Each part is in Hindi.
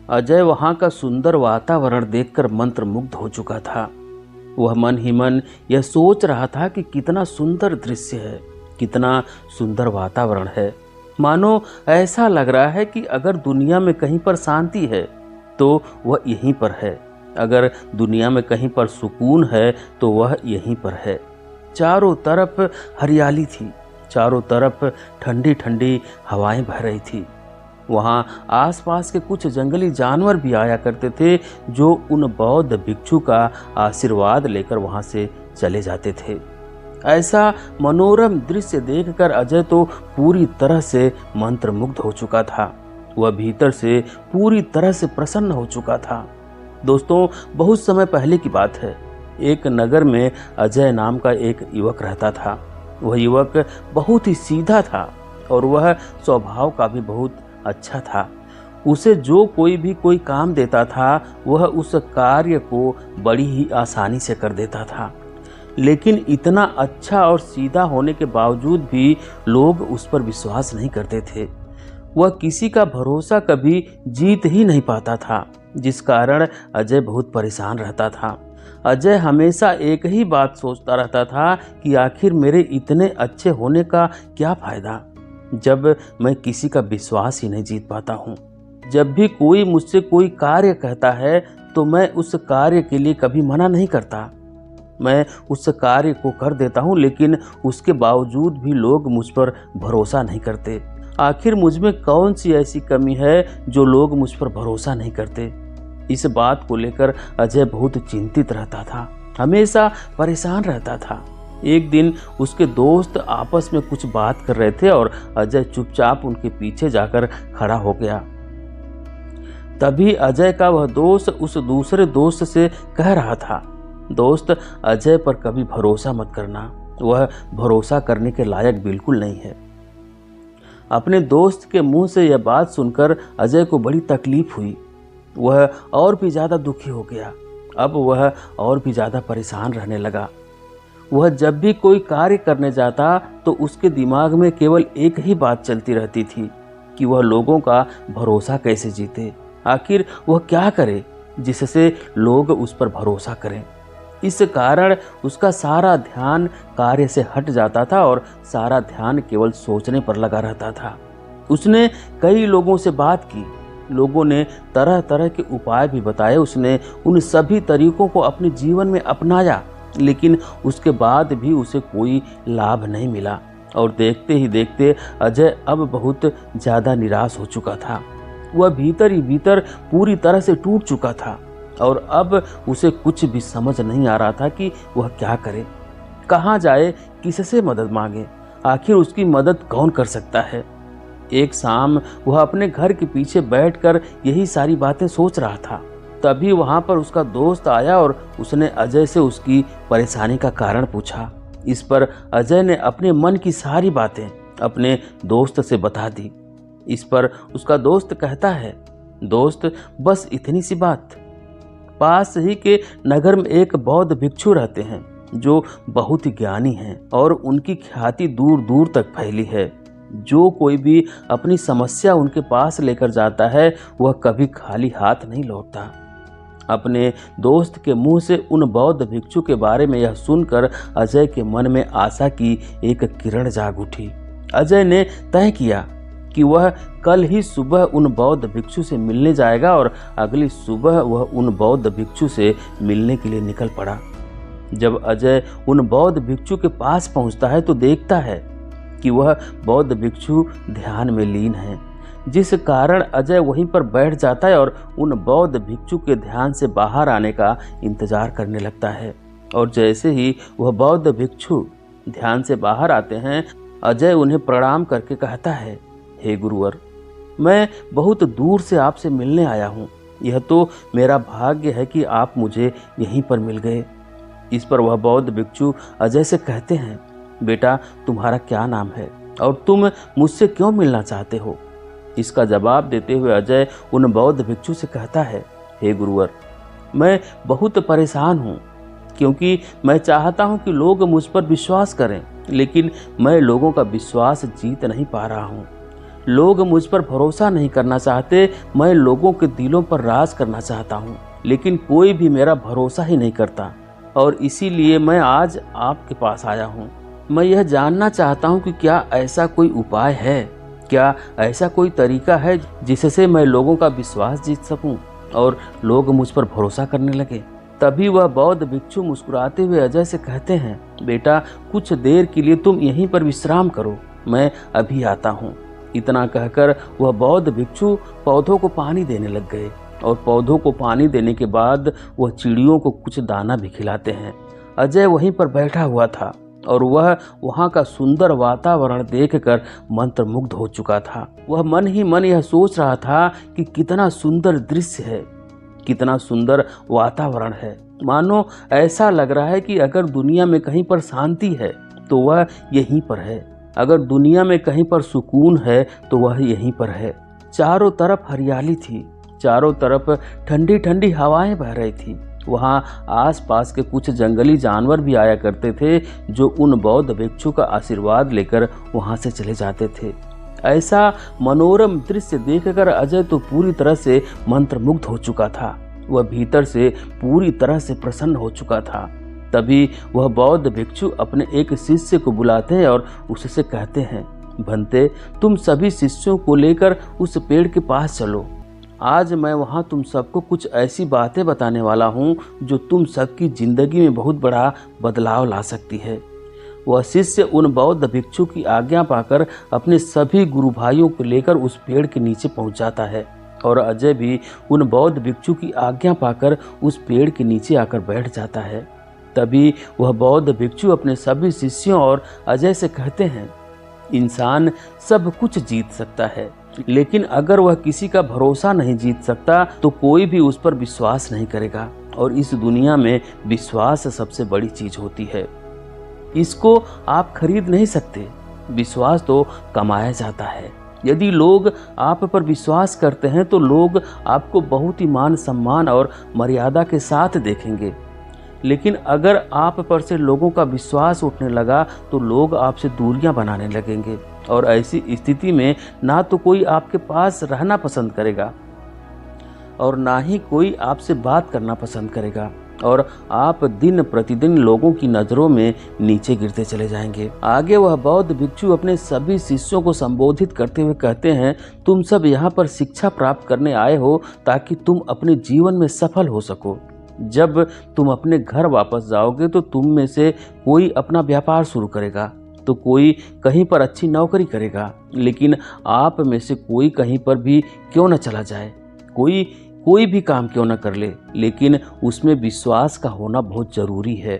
अजय वहाँ का सुंदर वातावरण देखकर मंत्रमुग्ध हो चुका था। वह मन ही मन यह सोच रहा था कि कितना सुंदर दृश्य है, कितना सुंदर वातावरण है। मानो ऐसा लग रहा है कि अगर दुनिया में कहीं पर शांति है तो वह यहीं पर है, अगर दुनिया में कहीं पर सुकून है तो वह यहीं पर है। चारों तरफ हरियाली थी, चारों तरफ ठंडी ठंडी हवाएं बह रही थी। वहाँ आसपास के कुछ जंगली जानवर भी आया करते थे जो उन बौद्ध भिक्षु का आशीर्वाद लेकर वहाँ से चले जाते थे। ऐसा मनोरम दृश्य देखकर अजय तो पूरी तरह से मंत्रमुग्ध हो चुका था। वह भीतर से पूरी तरह से प्रसन्न हो चुका था। दोस्तों, बहुत समय पहले की बात है। एक नगर में अजय नाम का एक युवक रहता था। वह युवक बहुत ही सीधा था और वह स्वभाव का भी बहुत अच्छा था। उसे जो कोई काम देता था वह उस कार्य को बड़ी ही आसानी से कर देता था। लेकिन इतना अच्छा और सीधा होने के बावजूद भी लोग उस पर विश्वास नहीं करते थे। वह किसी का भरोसा कभी जीत ही नहीं पाता था, जिस कारण अजय बहुत परेशान रहता था। अजय हमेशा एक ही बात सोचता रहता था कि आखिर मेरे इतने अच्छे होने का क्या फायदा, जब मैं किसी का विश्वास ही नहीं जीत पाता हूँ। जब भी कोई मुझसे कोई कार्य कहता है तो मैं उस कार्य के लिए कभी मना नहीं करता। मैं उस कार्य को कर देता हूँ, लेकिन उसके बावजूद भी लोग मुझ पर भरोसा नहीं करते। आखिर मुझ में कौन सी ऐसी कमी है जो लोग मुझ पर भरोसा नहीं करते। इस बात को लेकर अजय बहुत चिंतित रहता था, हमेशा परेशान रहता था। एक दिन उसके दोस्त आपस में कुछ बात कर रहे थे और अजय चुपचाप उनके पीछे जाकर खड़ा हो गया। तभी अजय का वह दोस्त उस दूसरे दोस्त से कह रहा था, दोस्त, अजय पर कभी भरोसा मत करना, वह भरोसा करने के लायक बिल्कुल नहीं है। अपने दोस्त के मुंह से यह बात सुनकर अजय को बड़ी तकलीफ हुई। वह और भी ज़्यादा दुखी हो गया। अब वह और भी ज़्यादा परेशान रहने लगा। वह जब भी कोई कार्य करने जाता तो उसके दिमाग में केवल एक ही बात चलती रहती थी कि वह लोगों का भरोसा कैसे जीते। आखिर वह क्या करे जिससे लोग उस पर भरोसा करें। इस कारण उसका सारा ध्यान कार्य से हट जाता था और सारा ध्यान केवल सोचने पर लगा रहता था। उसने कई लोगों से बात की, लोगों ने तरह तरह के उपाय भी बताए। उसने उन सभी तरीकों को अपने जीवन में अपनाया, लेकिन उसके बाद भी उसे कोई लाभ नहीं मिला। और देखते ही देखते अजय अब बहुत ज़्यादा निराश हो चुका था। वह भीतर ही भीतर पूरी तरह से टूट चुका था और अब उसे कुछ भी समझ नहीं आ रहा था कि वह क्या करे, कहाँ जाए, किससे मदद मांगे। आखिर उसकी मदद कौन कर सकता है। एक शाम वह अपने घर के पीछे बैठकर यही सारी बातें सोच रहा था। तभी वहाँ पर उसका दोस्त आया और उसने अजय से उसकी परेशानी का कारण पूछा। इस पर अजय ने अपने मन की सारी बातें अपने दोस्त से बता दी। इस पर उसका दोस्त कहता है, दोस्त, बस इतनी सी बात। पास ही के नगर में एक बौद्ध भिक्षु रहते हैं जो बहुत ही ज्ञानी हैं और उनकी ख्याति दूर दूर तक फैली है। जो कोई भी अपनी समस्या उनके पास लेकर जाता है वह कभी खाली हाथ नहीं लौटता। अपने दोस्त के मुंह से उन बौद्ध भिक्षु के बारे में यह सुनकर अजय के मन में आशा की एक किरण जाग उठी। अजय ने तय किया कि वह कल ही सुबह उन बौद्ध भिक्षु से मिलने जाएगा और अगली सुबह वह उन बौद्ध भिक्षु से मिलने के लिए निकल पड़ा। जब अजय उन बौद्ध भिक्षु के पास पहुंचता है तो देखता है कि वह बौद्ध भिक्षु ध्यान में लीन है, जिस कारण अजय वहीं पर बैठ जाता है और उन बौद्ध भिक्षु के ध्यान से बाहर आने का इंतजार करने लगता है। और जैसे ही वह बौद्ध भिक्षु ध्यान से बाहर आते हैं, अजय उन्हें प्रणाम करके कहता है, हे गुरुवर, मैं बहुत दूर से आपसे मिलने आया हूँ। यह तो मेरा भाग्य है कि आप मुझे यहीं पर मिल गए। इस पर वह बौद्ध भिक्षु अजय से कहते हैं, बेटा, तुम्हारा क्या नाम है और तुम मुझसे क्यों मिलना चाहते हो। इसका जवाब देते हुए अजय उन बौद्ध भिक्षु से कहता है, हे गुरुवर, मैं बहुत परेशान हूँ क्योंकि मैं चाहता हूँ कि लोग मुझ पर विश्वास करें, लेकिन मैं लोगों का विश्वास जीत नहीं पा रहा हूँ। लोग मुझ पर भरोसा नहीं करना चाहते। मैं लोगों के दिलों पर राज करना चाहता हूँ, लेकिन कोई भी मेरा भरोसा ही नहीं करता और इसीलिए मैं आज आपके पास आया हूँ। मैं यह जानना चाहता हूँ कि क्या ऐसा कोई उपाय है, क्या ऐसा कोई तरीका है जिससे मैं लोगों का विश्वास जीत सकूं और लोग मुझ पर भरोसा करने लगे। तभी वह बौद्ध भिक्षु मुस्कुराते हुए अजय से कहते हैं, बेटा कुछ देर के लिए तुम यहीं पर विश्राम करो, मैं अभी आता हूँ। इतना कहकर वह बौद्ध भिक्षु पौधों को पानी देने लग गए और पौधों को पानी देने के बाद वह चिड़ियों को कुछ दाना भी खिलाते हैं। अजय वहीं पर बैठा हुआ था और वह वहाँ का सुंदर वातावरण देखकर मंत्रमुग्ध हो चुका था। वह मन ही मन यह सोच रहा था कि कितना सुंदर दृश्य है, कितना सुंदर वातावरण है। मानो ऐसा लग रहा है कि अगर दुनिया में कहीं पर शांति है तो वह यहीं पर है, अगर दुनिया में कहीं पर सुकून है तो वह यहीं पर है। चारों तरफ हरियाली थी, चारों तरफ ठंडी ठंडी हवाएं बह रही थी। वहाँ आसपास के कुछ जंगली जानवर भी आया करते थे जो उन बौद्ध भिक्षु का आशीर्वाद लेकर वहाँ से चले जाते थे। ऐसा मनोरम दृश्य देखकर अजय तो पूरी तरह से मंत्रमुग्ध हो चुका था। वह भीतर से पूरी तरह से प्रसन्न हो चुका था। तभी वह बौद्ध भिक्षु अपने एक शिष्य को बुलाते हैं और उससे कहते हैं, भंते तुम सभी शिष्यों को लेकर उस पेड़ के पास चलो। आज मैं वहाँ तुम सबको कुछ ऐसी बातें बताने वाला हूँ जो तुम सबकी जिंदगी में बहुत बड़ा बदलाव ला सकती है। वह शिष्य उन बौद्ध भिक्षु की आज्ञा पाकर अपने सभी गुरु भाइयों को लेकर उस पेड़ के नीचे पहुँच जाता है और अजय भी उन बौद्ध भिक्षु की आज्ञा पाकर उस पेड़ के नीचे आकर बैठ जाता है। तभी वह बौद्ध भिक्षु अपने सभी शिष्यों और अजय से कहते हैं, इंसान सब कुछ जीत सकता है, लेकिन अगर वह किसी का भरोसा नहीं जीत सकता तो कोई भी उस पर विश्वास नहीं करेगा और इस दुनिया में विश्वास सबसे बड़ी चीज होती है। इसको आप खरीद नहीं सकते, विश्वास तो कमाया जाता है। यदि लोग आप पर विश्वास करते हैं तो लोग आपको बहुत ही मान सम्मान और मर्यादा के साथ देखेंगे, लेकिन अगर आप पर से लोगों का विश्वास उठने लगा तो लोग आपसे दूरियां बनाने लगेंगे और ऐसी स्थिति में ना तो कोई आपके पास रहना पसंद करेगा और ना ही कोई आपसे बात करना पसंद करेगा और आप दिन प्रतिदिन लोगों की नज़रों में नीचे गिरते चले जाएंगे। आगे वह बौद्ध भिक्षु अपने सभी शिष्यों को संबोधित करते हुए कहते हैं, तुम सब यहाँ पर शिक्षा प्राप्त करने आए हो ताकि तुम अपने जीवन में सफल हो सको। जब तुम अपने घर वापस जाओगे तो तुम में से कोई अपना व्यापार शुरू करेगा तो कोई कहीं पर अच्छी नौकरी करेगा, लेकिन आप में से कोई कहीं पर भी क्यों न चला जाए, कोई भी काम क्यों न कर ले, लेकिन उसमें विश्वास का होना बहुत जरूरी है।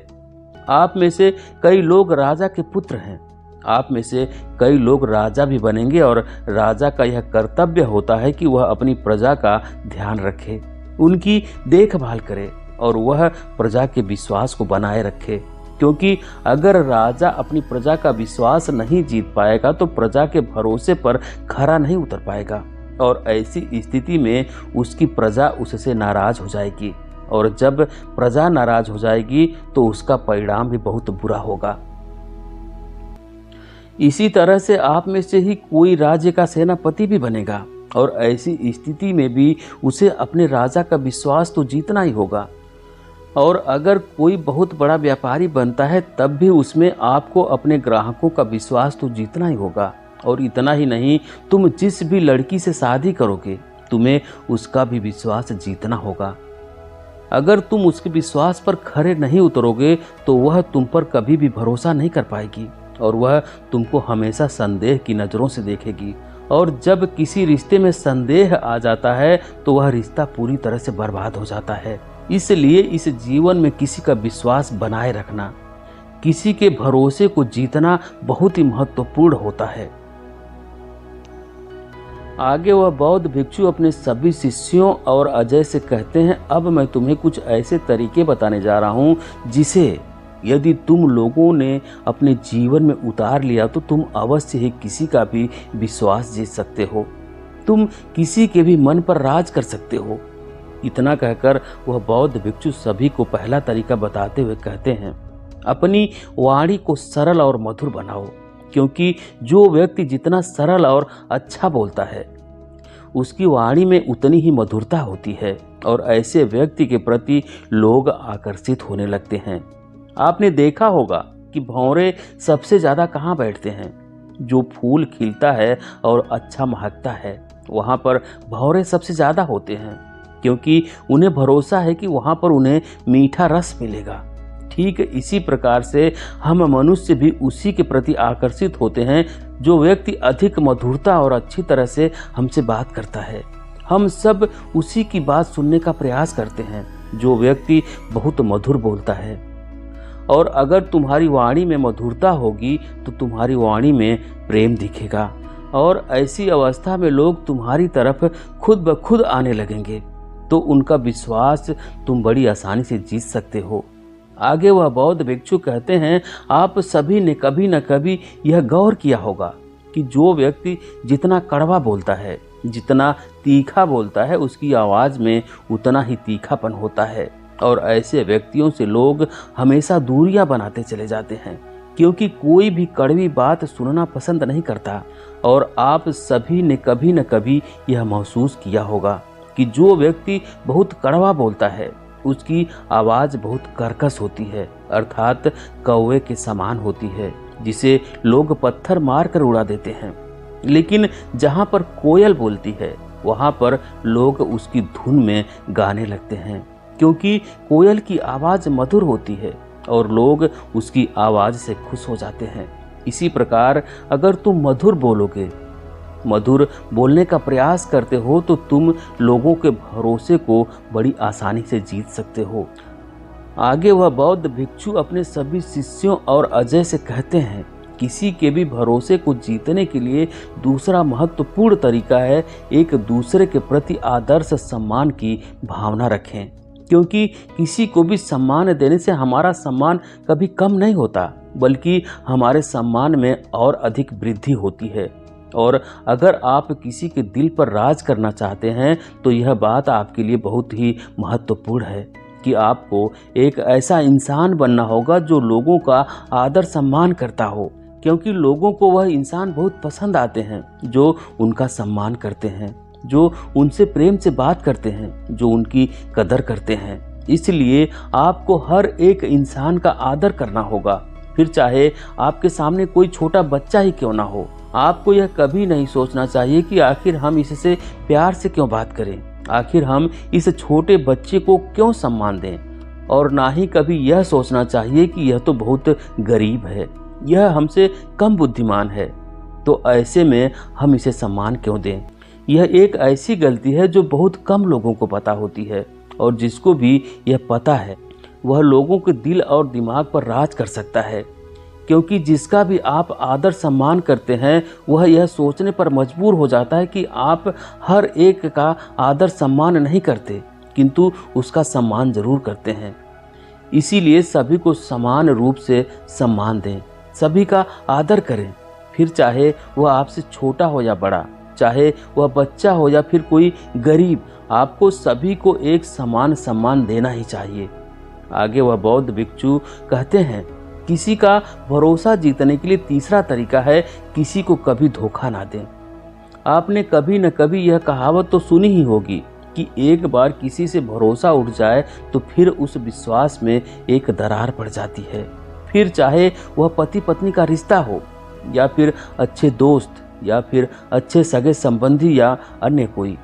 आप में से कई लोग राजा के पुत्र हैं, आप में से कई लोग राजा भी बनेंगे और राजा का यह कर्तव्य होता है कि वह अपनी प्रजा का ध्यान रखे, उनकी देखभाल करे और वह प्रजा के विश्वास को बनाए रखे, क्योंकि अगर राजा अपनी प्रजा का विश्वास नहीं जीत पाएगा तो प्रजा के भरोसे पर खरा नहीं उतर पाएगा और ऐसी स्थिति में उसकी प्रजा उससे नाराज हो जाएगी और जब प्रजा नाराज हो जाएगी तो उसका परिणाम भी बहुत बुरा होगा। इसी तरह से आप में से ही कोई राज्य का सेनापति भी बनेगा और ऐसी स्थिति में भी उसे अपने राजा का विश्वास तो जीतना ही होगा और अगर कोई बहुत बड़ा व्यापारी बनता है तब भी उसमें आपको अपने ग्राहकों का विश्वास तो जीतना ही होगा। और इतना ही नहीं, तुम जिस भी लड़की से शादी करोगे तुम्हें उसका भी विश्वास जीतना होगा। अगर तुम उसके विश्वास पर खरे नहीं उतरोगे तो वह तुम पर कभी भी भरोसा नहीं कर पाएगी और वह तुमको हमेशा संदेह की नज़रों से देखेगी और जब किसी रिश्ते में संदेह आ जाता है तो वह रिश्ता पूरी तरह से बर्बाद हो जाता है। इसलिए इस जीवन में किसी का विश्वास बनाए रखना, किसी के भरोसे को जीतना बहुत ही महत्वपूर्ण होता है। आगे वह बौद्ध भिक्षु अपने सभी शिष्यों और अजय से कहते हैं, अब मैं तुम्हें कुछ ऐसे तरीके बताने जा रहा हूँ जिसे यदि तुम लोगों ने अपने जीवन में उतार लिया तो तुम अवश्य ही किसी का भी विश्वास जीत सकते हो, तुम किसी के भी मन पर राज कर सकते हो। इतना कहकर वह बौद्ध भिक्षु सभी को पहला तरीका बताते हुए कहते हैं, अपनी वाणी को सरल और मधुर बनाओ, क्योंकि जो व्यक्ति जितना सरल और अच्छा बोलता है उसकी वाणी में उतनी ही मधुरता होती है और ऐसे व्यक्ति के प्रति लोग आकर्षित होने लगते हैं। आपने देखा होगा कि भंवरे सबसे ज़्यादा कहाँ बैठते हैं? जो फूल खिलता है और अच्छा महकता है वहाँ पर भंवरे सबसे ज़्यादा होते हैं, क्योंकि उन्हें भरोसा है कि वहाँ पर उन्हें मीठा रस मिलेगा। ठीक इसी प्रकार से हम मनुष्य भी उसी के प्रति आकर्षित होते हैं जो व्यक्ति अधिक मधुरता और अच्छी तरह से हमसे बात करता है। हम सब उसी की बात सुनने का प्रयास करते हैं जो व्यक्ति बहुत मधुर बोलता है। और अगर तुम्हारी वाणी में मधुरता होगी तो तुम्हारी वाणी में प्रेम दिखेगा और ऐसी अवस्था में लोग तुम्हारी तरफ खुद ब खुद आने लगेंगे, तो उनका विश्वास तुम बड़ी आसानी से जीत सकते हो। आगे वह बौद्ध भिक्षु कहते हैं, आप सभी ने कभी न कभी यह गौर किया होगा कि जो व्यक्ति जितना कड़वा बोलता है, जितना तीखा बोलता है, उसकी आवाज़ में उतना ही तीखापन होता है और ऐसे व्यक्तियों से लोग हमेशा दूरियां बनाते चले जाते हैं, क्योंकि कोई भी कड़वी बात सुनना पसंद नहीं करता। और आप सभी ने कभी न कभी यह महसूस किया होगा कि जो व्यक्ति बहुत कड़वा बोलता है उसकी आवाज़ बहुत कर्कश होती है, अर्थात कौवे के समान होती है, जिसे लोग पत्थर मार कर उड़ा देते हैं। लेकिन जहाँ पर कोयल बोलती है वहाँ पर लोग उसकी धुन में गाने लगते हैं, क्योंकि कोयल की आवाज़ मधुर होती है और लोग उसकी आवाज़ से खुश हो जाते हैं। इसी प्रकार अगर तुम मधुर बोलोगे, मधुर बोलने का प्रयास करते हो, तो तुम लोगों के भरोसे को बड़ी आसानी से जीत सकते हो। आगे वह बौद्ध भिक्षु अपने सभी शिष्यों और अजय से कहते हैं, किसी के भी भरोसे को जीतने के लिए दूसरा महत्वपूर्ण तरीका है एक दूसरे के प्रति आदर्श सम्मान की भावना रखें, क्योंकि किसी को भी सम्मान देने से हमारा सम्मान कभी कम नहीं होता, बल्कि हमारे सम्मान में और अधिक वृद्धि होती है। और अगर आप किसी के दिल पर राज करना चाहते हैं तो यह बात आपके लिए बहुत ही महत्वपूर्ण है कि आपको एक ऐसा इंसान बनना होगा जो लोगों का आदर सम्मान करता हो, क्योंकि लोगों को वह इंसान बहुत पसंद आते हैं जो उनका सम्मान करते हैं, जो उनसे प्रेम से बात करते हैं, जो उनकी कदर करते हैं। इसलिए आपको हर एक इंसान का आदर करना होगा, फिर चाहे आपके सामने कोई छोटा बच्चा ही क्यों ना हो। आपको यह कभी नहीं सोचना चाहिए कि आखिर हम इससे प्यार से क्यों बात करें, आखिर हम इस छोटे बच्चे को क्यों सम्मान दें, और ना ही कभी यह सोचना चाहिए कि यह तो बहुत गरीब है, यह हमसे कम बुद्धिमान है, तो ऐसे में हम इसे सम्मान क्यों दें। यह एक ऐसी गलती है जो बहुत कम लोगों को पता होती है, और जिसको भी यह पता है वह लोगों के दिल और दिमाग पर राज कर सकता है, क्योंकि जिसका भी आप आदर सम्मान करते हैं वह यह सोचने पर मजबूर हो जाता है कि आप हर एक का आदर सम्मान नहीं करते, किंतु उसका सम्मान जरूर करते हैं। इसीलिए सभी को समान रूप से सम्मान दें, सभी का आदर करें, फिर चाहे वह आपसे छोटा हो या बड़ा, चाहे वह बच्चा हो या फिर कोई गरीब, आपको सभी को एक समान सम्मान देना ही चाहिए। आगे वह बौद्ध भिक्षु कहते हैं, किसी का भरोसा जीतने के लिए तीसरा तरीका है किसी को कभी धोखा ना दें। आपने कभी न कभी यह कहावत तो सुनी ही होगी कि एक बार किसी से भरोसा उठ जाए तो फिर उस विश्वास में एक दरार पड़ जाती है, फिर चाहे वह पति पत्नी का रिश्ता हो या फिर अच्छे दोस्त या फिर अच्छे सगे संबंधी या अन्य कोई,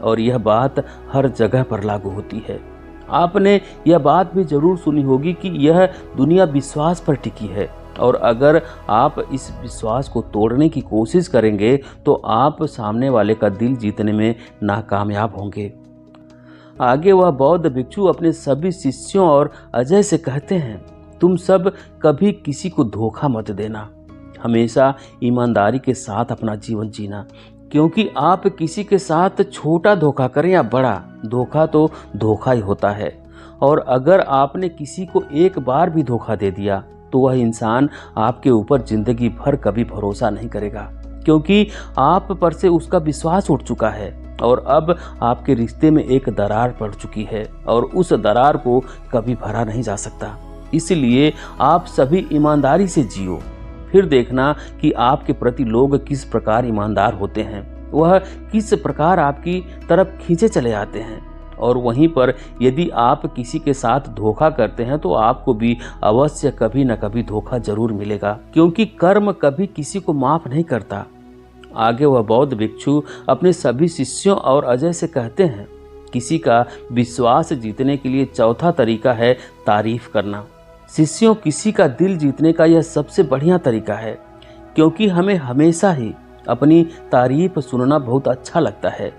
और यह बात हर जगह पर लागू होती है। आपने यह बात भी जरूर सुनी होगी कि यह दुनिया विश्वास पर टिकी है, और अगर आप इस विश्वास को तोड़ने की कोशिश करेंगे तो आप सामने वाले का दिल जीतने में नाकामयाब होंगे। आगे वह बौद्ध भिक्षु अपने सभी शिष्यों और अजय से कहते हैं, तुम सब कभी किसी को धोखा मत देना, हमेशा ईमानदारी के साथ अपना जीवन जीना, क्योंकि आप किसी के साथ छोटा धोखा करें या बड़ा, धोखा तो धोखा ही होता है। और अगर आपने किसी को एक बार भी धोखा दे दिया तो वह इंसान आपके ऊपर जिंदगी भर कभी भरोसा नहीं करेगा, क्योंकि आप पर से उसका विश्वास उठ चुका है और अब आपके रिश्ते में एक दरार पड़ चुकी है और उस दरार को कभी भरा नहीं जा सकता। इसलिए आप सभी ईमानदारी से जियो, फिर देखना कि आपके प्रति लोग किस प्रकार ईमानदार होते हैं, वह किस प्रकार आपकी तरफ खींचे चले आते हैं। और वहीं पर यदि आप किसी के साथ धोखा करते हैं तो आपको भी अवश्य कभी न कभी धोखा जरूर मिलेगा, क्योंकि कर्म कभी किसी को माफ नहीं करता। आगे वह बौद्ध भिक्षु अपने सभी शिष्यों और अजय से कहते हैं, किसी का विश्वास जीतने के लिए चौथा तरीका है तारीफ करना। शिष्यों, किसी का दिल जीतने का यह सबसे बढ़िया तरीका है, क्योंकि हमें हमेशा ही अपनी तारीफ सुनना बहुत अच्छा लगता है,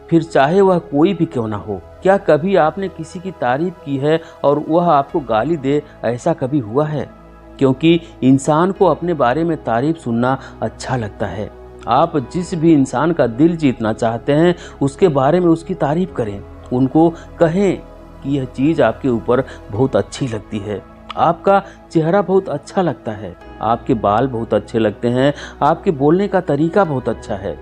फिर चाहे वह कोई भी क्यों ना हो। क्या कभी आपने किसी की तारीफ की है और वह आपको गाली दे, ऐसा कभी हुआ है? क्योंकि इंसान को अपने बारे में तारीफ सुनना अच्छा लगता है। आप जिस भी इंसान का दिल जीतना चाहते हैं उसके बारे में उसकी तारीफ करें, उनको कहें कि यह चीज़ आपके ऊपर बहुत अच्छी लगती है, आपका चेहरा बहुत अच्छा लगता है, आपके बाल बहुत अच्छे लगते हैं, आपके बोलने का तरीका बहुत अच्छा है।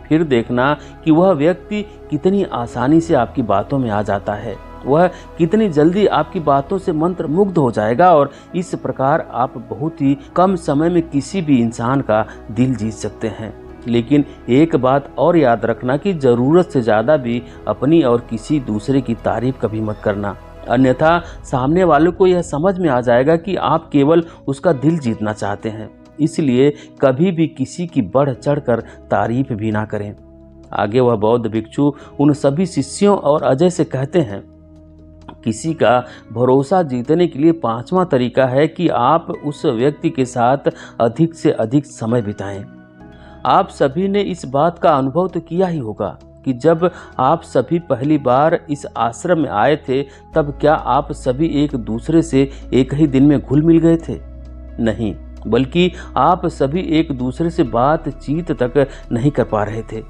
फिर देखना कि वह व्यक्ति कितनी आसानी से आपकी बातों में आ जाता है, वह कितनी जल्दी आपकी बातों से मंत्र मुग्ध हो जाएगा और इस प्रकार आप बहुत ही कम समय में किसी भी इंसान का दिल जीत सकते हैं। लेकिन एक बात और याद रखना कि ज़रूरत से ज़्यादा भी अपनी और किसी दूसरे की तारीफ कभी मत करना, अन्यथा सामने वाले को यह समझ में आ जाएगा कि आप केवल उसका दिल जीतना चाहते हैं। इसलिए कभी भी किसी की बढ़ चढ़कर तारीफ भी ना करें। आगे वह बौद्ध भिक्षु उन सभी शिष्यों और अजय से कहते हैं, किसी का भरोसा जीतने के लिए पांचवा तरीका है कि आप उस व्यक्ति के साथ अधिक से अधिक समय बिताएं। आप सभी ने इस बात का अनुभव तो किया ही होगा कि जब आप सभी पहली बार इस आश्रम में आए थे तब क्या आप सभी एक दूसरे से एक ही दिन में घुल मिल गए थे? नहीं, बल्कि आप सभी एक दूसरे से बातचीत तक नहीं कर पा रहे थे,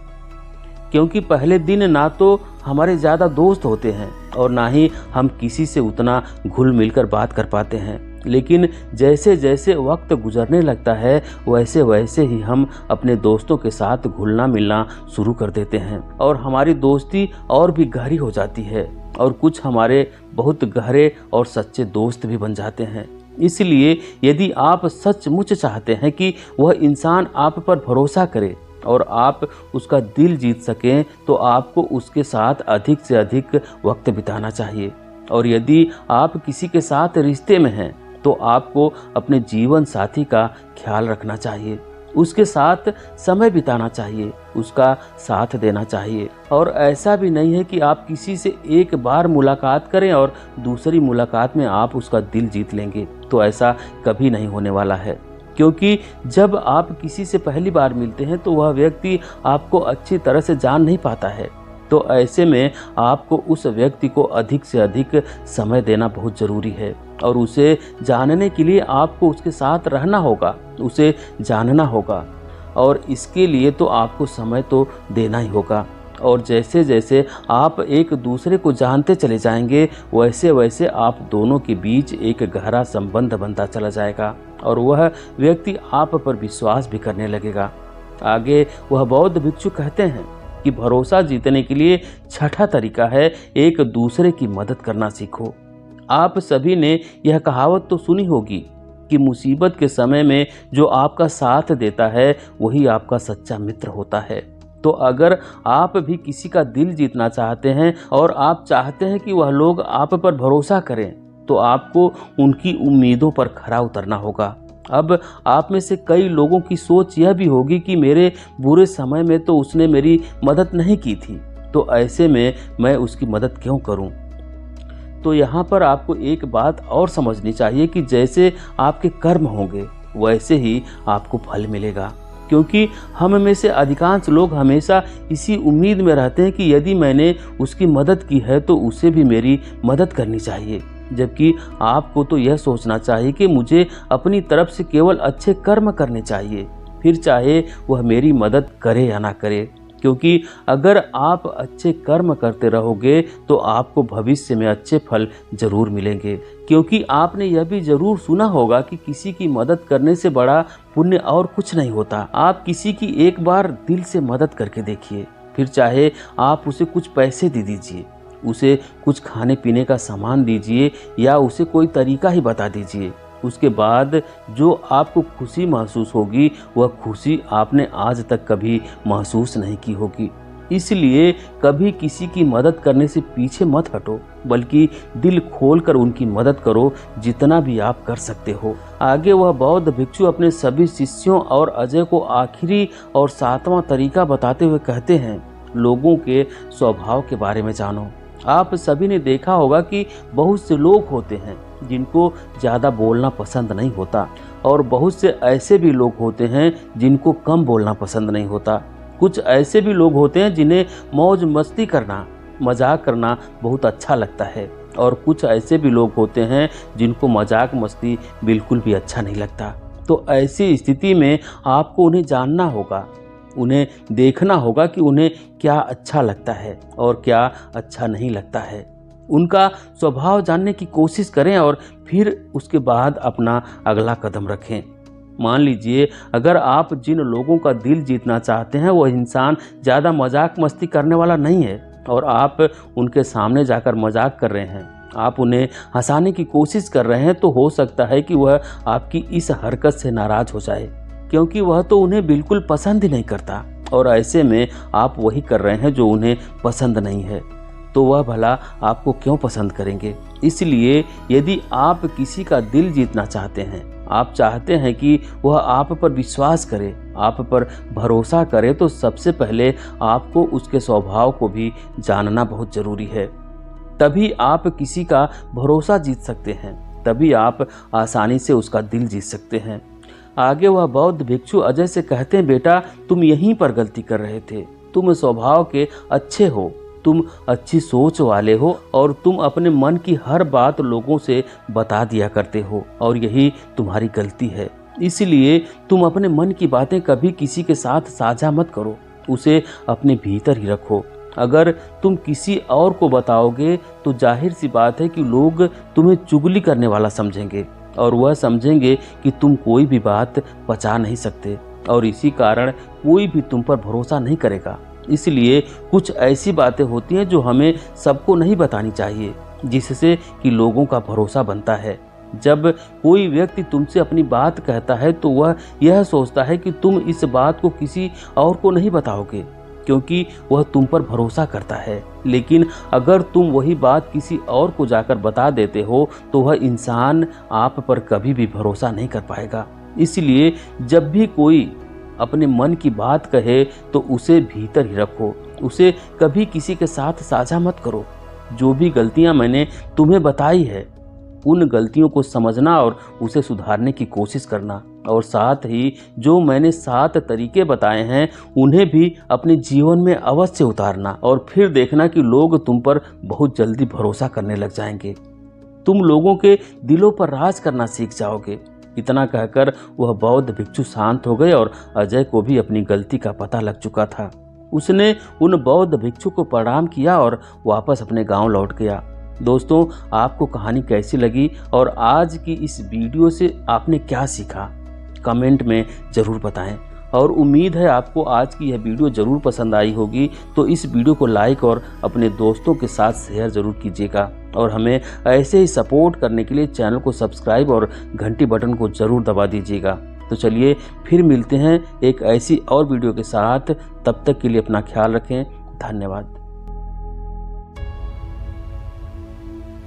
क्योंकि पहले दिन ना तो हमारे ज़्यादा दोस्त होते हैं और ना ही हम किसी से उतना घुल मिलकर बात कर पाते हैं। लेकिन जैसे जैसे वक्त गुजरने लगता है वैसे वैसे ही हम अपने दोस्तों के साथ घुलना मिलना शुरू कर देते हैं और हमारी दोस्ती और भी गहरी हो जाती है और कुछ हमारे बहुत गहरे और सच्चे दोस्त भी बन जाते हैं। इसलिए यदि आप सचमुच चाहते हैं कि वह इंसान आप पर भरोसा करे और आप उसका दिल जीत सकें तो आपको उसके साथ अधिक से अधिक वक्त बिताना चाहिए। और यदि आप किसी के साथ रिश्ते में हैं तो आपको अपने जीवन साथी का ख्याल रखना चाहिए, उसके साथ समय बिताना चाहिए, उसका साथ देना चाहिए। और ऐसा भी नहीं है कि आप किसी से एक बार मुलाकात करें और दूसरी मुलाकात में आप उसका दिल जीत लेंगे, तो ऐसा कभी नहीं होने वाला है। क्योंकि जब आप किसी से पहली बार मिलते हैं तो वह व्यक्ति आपको अच्छी तरह से जान नहीं पाता है, तो ऐसे में आपको उस व्यक्ति को अधिक से अधिक समय देना बहुत ज़रूरी है और उसे जानने के लिए आपको उसके साथ रहना होगा, उसे जानना होगा और इसके लिए तो आपको समय तो देना ही होगा। और जैसे जैसे आप एक दूसरे को जानते चले जाएंगे वैसे वैसे आप दोनों के बीच एक गहरा संबंध बनता चला जाएगा और वह व्यक्ति आप पर विश्वास भी करने लगेगा। आगे वह बौद्ध भिक्षु कहते हैं कि भरोसा जीतने के लिए छठा तरीका है एक दूसरे की मदद करना सीखो। आप सभी ने यह कहावत तो सुनी होगी कि मुसीबत के समय में जो आपका साथ देता है वही आपका सच्चा मित्र होता है। तो अगर आप भी किसी का दिल जीतना चाहते हैं और आप चाहते हैं कि वह लोग आप पर भरोसा करें तो आपको उनकी उम्मीदों पर खरा उतरना होगा। अब आप में से कई लोगों की सोच यह भी होगी कि मेरे बुरे समय में तो उसने मेरी मदद नहीं की थी, तो ऐसे में मैं उसकी मदद क्यों करूं? तो यहाँ पर आपको एक बात और समझनी चाहिए कि जैसे आपके कर्म होंगे वैसे ही आपको फल मिलेगा। क्योंकि हम में से अधिकांश लोग हमेशा इसी उम्मीद में रहते हैं कि यदि मैंने उसकी मदद की है तो उसे भी मेरी मदद करनी चाहिए, जबकि आपको तो यह सोचना चाहिए कि मुझे अपनी तरफ से केवल अच्छे कर्म करने चाहिए, फिर चाहे वह मेरी मदद करे या ना करे। क्योंकि अगर आप अच्छे कर्म करते रहोगे तो आपको भविष्य में अच्छे फल जरूर मिलेंगे। क्योंकि आपने यह भी जरूर सुना होगा कि किसी की मदद करने से बड़ा पुण्य और कुछ नहीं होता। आप किसी की एक बार दिल से मदद करके देखिए, फिर चाहे आप उसे कुछ पैसे दे दीजिए, उसे कुछ खाने पीने का सामान दीजिए या उसे कोई तरीका ही बता दीजिए, उसके बाद जो आपको खुशी महसूस होगी वह खुशी आपने आज तक कभी महसूस नहीं की होगी। इसलिए कभी किसी की मदद करने से पीछे मत हटो, बल्कि दिल खोलकर उनकी मदद करो जितना भी आप कर सकते हो। आगे वह बौद्ध भिक्षु अपने सभी शिष्यों और अजय को आखिरी और 7वां तरीका बताते हुए कहते हैं, लोगों के स्वभाव के बारे में जानो। आप सभी ने देखा होगा कि बहुत से लोग होते हैं जिनको ज़्यादा बोलना पसंद नहीं होता, और बहुत से ऐसे भी लोग होते हैं जिनको कम बोलना पसंद नहीं होता। कुछ ऐसे भी लोग होते हैं जिन्हें मौज मस्ती करना, मजाक करना बहुत अच्छा लगता है, और कुछ ऐसे भी लोग होते हैं जिनको मजाक मस्ती बिल्कुल भी अच्छा नहीं लगता। तो ऐसी स्थिति में आपको उन्हें जानना होगा, उन्हें देखना होगा कि उन्हें क्या अच्छा लगता है और क्या अच्छा नहीं लगता है। उनका स्वभाव जानने की कोशिश करें और फिर उसके बाद अपना अगला कदम रखें। मान लीजिए अगर आप जिन लोगों का दिल जीतना चाहते हैं वह इंसान ज़्यादा मजाक मस्ती करने वाला नहीं है, और आप उनके सामने जाकर मजाक कर रहे हैं, आप उन्हें हंसाने की कोशिश कर रहे हैं, तो हो सकता है कि वह आपकी इस हरकत से नाराज़ हो जाए, क्योंकि वह तो उन्हें बिल्कुल पसंद ही नहीं करता, और ऐसे में आप वही कर रहे हैं जो उन्हें पसंद नहीं है, तो वह भला आपको क्यों पसंद करेंगे। इसलिए यदि आप किसी का दिल जीतना चाहते हैं, आप चाहते हैं कि वह आप पर विश्वास करे, आप पर भरोसा करे, तो सबसे पहले आपको उसके स्वभाव को भी जानना बहुत ज़रूरी है। तभी आप किसी का भरोसा जीत सकते हैं, तभी आप आसानी से उसका दिल जीत सकते हैं। आगे वह बौद्ध भिक्षु अजय से कहते हैं, बेटा तुम यहीं पर गलती कर रहे थे। तुम स्वभाव के अच्छे हो, तुम अच्छी सोच वाले हो, और तुम अपने मन की हर बात लोगों से बता दिया करते हो, और यही तुम्हारी गलती है। इसलिए तुम अपने मन की बातें कभी किसी के साथ साझा मत करो, उसे अपने भीतर ही रखो। अगर तुम किसी और को बताओगे तो जाहिर सी बात है कि लोग तुम्हें चुगली करने वाला समझेंगे, और वह समझेंगे कि तुम कोई भी बात पचा नहीं सकते, और इसी कारण कोई भी तुम पर भरोसा नहीं करेगा। इसलिए कुछ ऐसी बातें होती हैं जो हमें सबको नहीं बतानी चाहिए, जिससे कि लोगों का भरोसा बनता है। जब कोई व्यक्ति तुमसे अपनी बात कहता है तो वह यह सोचता है कि तुम इस बात को किसी और को नहीं बताओगे, क्योंकि वह तुम पर भरोसा करता है। लेकिन अगर तुम वही बात किसी और को जाकर बता देते हो तो वह इंसान आप पर कभी भी भरोसा नहीं कर पाएगा। इसलिए जब भी कोई अपने मन की बात कहे तो उसे भीतर ही रखो, उसे कभी किसी के साथ साझा मत करो। जो भी गलतियां मैंने तुम्हें बताई है उन गलतियों को समझना और उसे सुधारने की कोशिश करना, और साथ ही जो मैंने 7 तरीके बताए हैं उन्हें भी अपने जीवन में अवश्य उतारना, और फिर देखना कि लोग तुम पर बहुत जल्दी भरोसा करने लग जाएंगे। तुम लोगों के दिलों पर राज करना सीख जाओगे। इतना कहकर वह बौद्ध भिक्षु शांत हो गए, और अजय को भी अपनी गलती का पता लग चुका था। उसने उन बौद्ध भिक्षु को प्रणाम किया और वापस अपने गांव लौट गया। दोस्तों, आपको कहानी कैसी लगी और आज की इस वीडियो से आपने क्या सीखा, कमेंट में ज़रूर बताएं। और उम्मीद है आपको आज की यह वीडियो ज़रूर पसंद आई होगी, तो इस वीडियो को लाइक और अपने दोस्तों के साथ शेयर ज़रूर कीजिएगा, और हमें ऐसे ही सपोर्ट करने के लिए चैनल को सब्सक्राइब और घंटी बटन को ज़रूर दबा दीजिएगा। तो चलिए फिर मिलते हैं एक ऐसी और वीडियो के साथ, तब तक के लिए अपना ख्याल रखें। धन्यवाद।